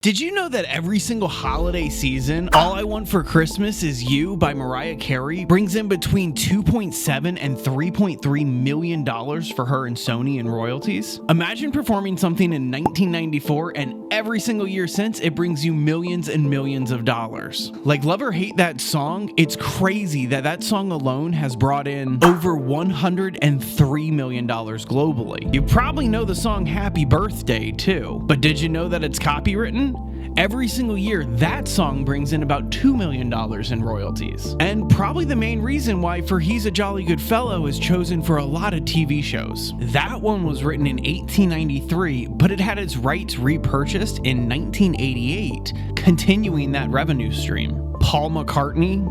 Did you know that every single holiday season, All I Want for Christmas Is You by Mariah Carey brings in between $2.7 and $3.3 million for her and Sony in royalties? Imagine performing something in 1994 and every single year since it brings you millions and millions of dollars. Like, love or hate that song, it's crazy that that song alone has brought in over $103 million globally. You probably know the song Happy Birthday too, but did you know that it's copywritten? Every single year, that song brings in about $2 million in royalties. And probably the main reason why For He's a Jolly Good Fellow is chosen for a lot of TV shows. That one was written in 1893, but it had its rights repurchased in 1988, continuing that revenue stream. Paul McCartney,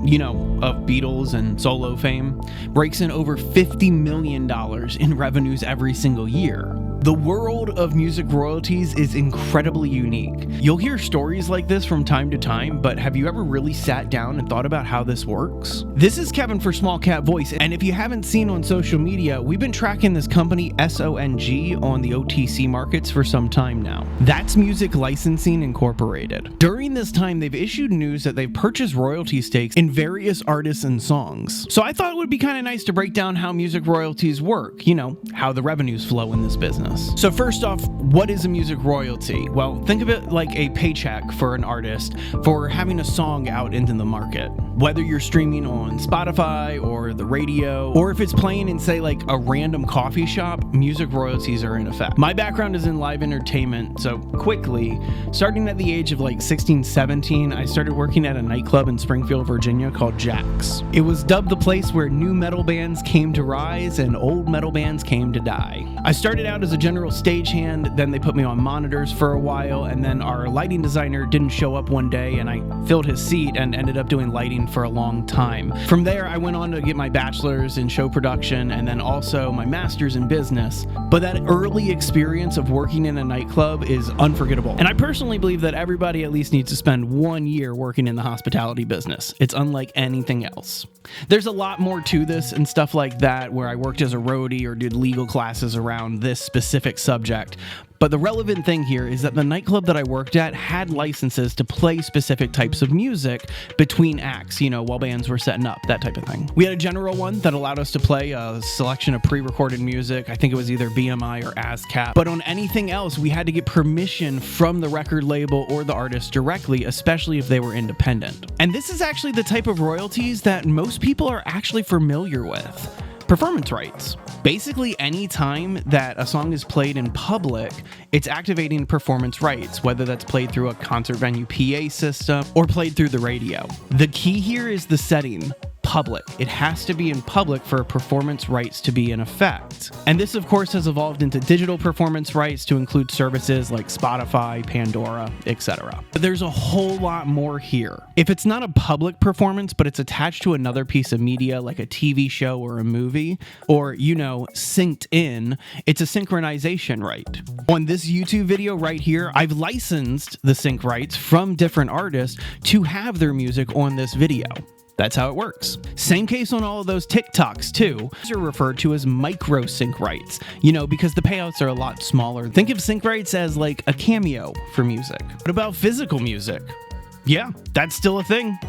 of Beatles and solo fame, breaks in over $50 million in revenues every single year. The world of music royalties is incredibly unique. You'll hear stories like this from time to time, but have you ever really sat down and thought about how this works? This is Kevin for SmallCapVoice, and if you haven't seen on social media, we've been tracking this company SONG on the OTC markets for some time now. That's Music Licensing Incorporated. During this time, they've issued news that they've purchased royalty stakes in various artists and songs. So I thought it would be kind of nice to break down how music royalties work, how the revenues flow in this business. So first off, what is a music royalty? Well, think of it like a paycheck for an artist for having a song out into the market. Whether you're streaming on Spotify or the radio, or if it's playing in, say, like a random coffee shop, music royalties are in effect. My background is in live entertainment, so quickly, starting at the age of like 16, 17, I started working at a nightclub in Springfield, Virginia called Jack's. It was dubbed the place where new metal bands came to rise and old metal bands came to die. I started out as a general stagehand, then they put me on monitors for a while, and then our lighting designer didn't show up one day and I filled his seat and ended up doing lighting for a long time. From there, I went on to get my bachelor's in show production and then also my master's in business. But that early experience of working in a nightclub is unforgettable. And I personally believe that everybody at least needs to spend 1 year working in the hospitality business. It's unlike anything else. There's a lot more to this and stuff like that, where I worked as a roadie or did legal classes around this specific subject. But the relevant thing here is that the nightclub that I worked at had licenses to play specific types of music between acts, while bands were setting up, that type of thing. We had a general one that allowed us to play a selection of pre-recorded music. I think it was either BMI or ASCAP. But on anything else, we had to get permission from the record label or the artist directly, especially if they were independent. And this is actually the type of royalties that most people are actually familiar with. Performance rights. Basically, any time that a song is played in public, it's activating performance rights, whether that's played through a concert venue PA system or played through the radio. The key here is the setting. Public. It has to be in public for performance rights to be in effect. And this, of course, has evolved into digital performance rights to include services like Spotify, Pandora, etc. But there's a whole lot more here. If it's not a public performance, but it's attached to another piece of media like a TV show or a movie, or, synced in, it's a synchronization right. On this YouTube video right here, I've licensed the sync rights from different artists to have their music on this video. That's how it works. Same case on all of those TikToks too. These are referred to as micro sync rights, because the payouts are a lot smaller. Think of sync rights as like a cameo for music. What about physical music? Yeah, that's still a thing.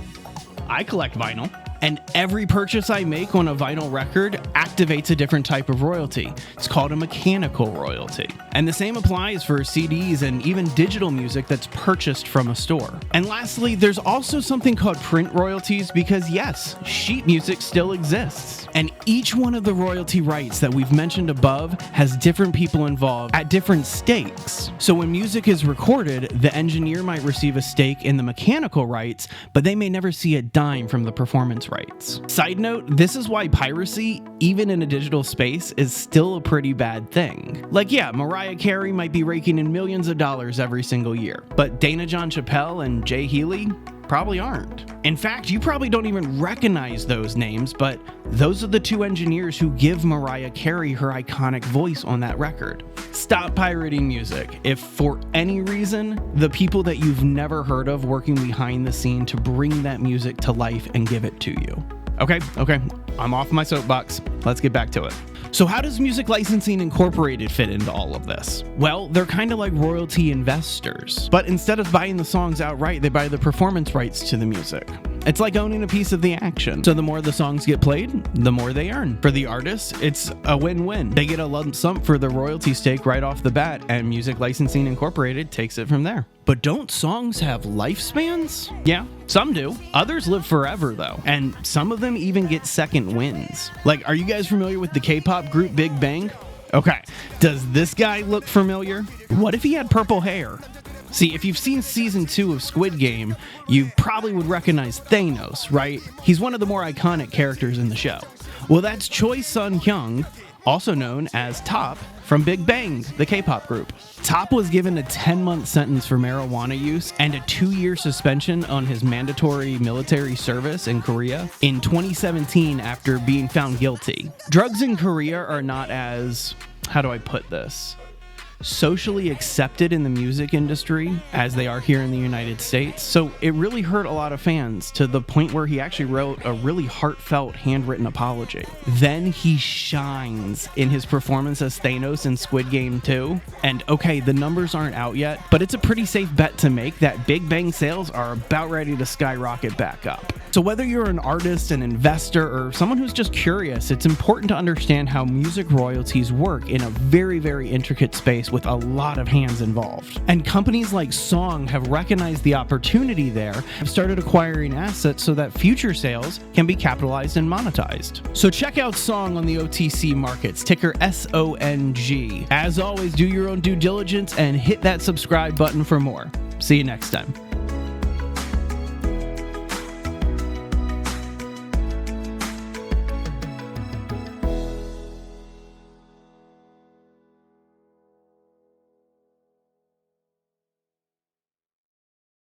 I collect vinyl. And every purchase I make on a vinyl record activates a different type of royalty. It's called a mechanical royalty. And the same applies for CDs and even digital music that's purchased from a store. And lastly, there's also something called print royalties because yes, sheet music still exists. And each one of the royalty rights that we've mentioned above has different people involved at different stakes. So when music is recorded, the engineer might receive a stake in the mechanical rights, but they may never see a dime from the performance rights. Side note, this is why piracy, even in a digital space, is still a pretty bad thing. Like, yeah, Mariah Carey might be raking in millions of dollars every single year, but Dana John Chappelle and Jay Healy probably aren't. In fact, you probably don't even recognize those names, but those are the two engineers who give Mariah Carey her iconic voice on that record. Stop pirating music. If for any reason, the people that you've never heard of working behind the scene to bring that music to life and give it to you. Okay, I'm off my soapbox. Let's get back to it. So how does Music Licensing Incorporated fit into all of this? Well, they're kind of like royalty investors, but instead of buying the songs outright, they buy the performance rights to the music. It's like owning a piece of the action. So the more the songs get played, the more they earn. For the artists, it's a win-win. They get a lump sum for the royalty stake right off the bat, and Music Licensing Incorporated takes it from there. But don't songs have lifespans? Yeah, some do. Others live forever though, and some of them even get second wins. Like, are you guys familiar with the K-pop group Big Bang? Okay, does this guy look familiar? What if he had purple hair? See, if you've seen season 2 of Squid Game, you probably would recognize Thanos, right? He's one of the more iconic characters in the show. Well, that's Choi Sun-hyung, also known as Top, from Big Bang, the K-pop group. Top was given a 10-month sentence for marijuana use and a 2-year suspension on his mandatory military service in Korea in 2017 after being found guilty. Drugs in Korea are not as, how do I put this, socially accepted in the music industry as they are here in the United States. So it really hurt a lot of fans to the point where he actually wrote a really heartfelt handwritten apology. Then he shines in his performance as Thanos in Squid Game 2. And okay, the numbers aren't out yet, but it's a pretty safe bet to make that Big Bang sales are about ready to skyrocket back up. So whether you're an artist, an investor, or someone who's just curious, it's important to understand how music royalties work in a very, very intricate space with a lot of hands involved. And companies like Song have recognized the opportunity there, have started acquiring assets so that future sales can be capitalized and monetized. So check out Song on the OTC markets, ticker SONG. As always, do your own due diligence and hit that subscribe button for more. See you next time.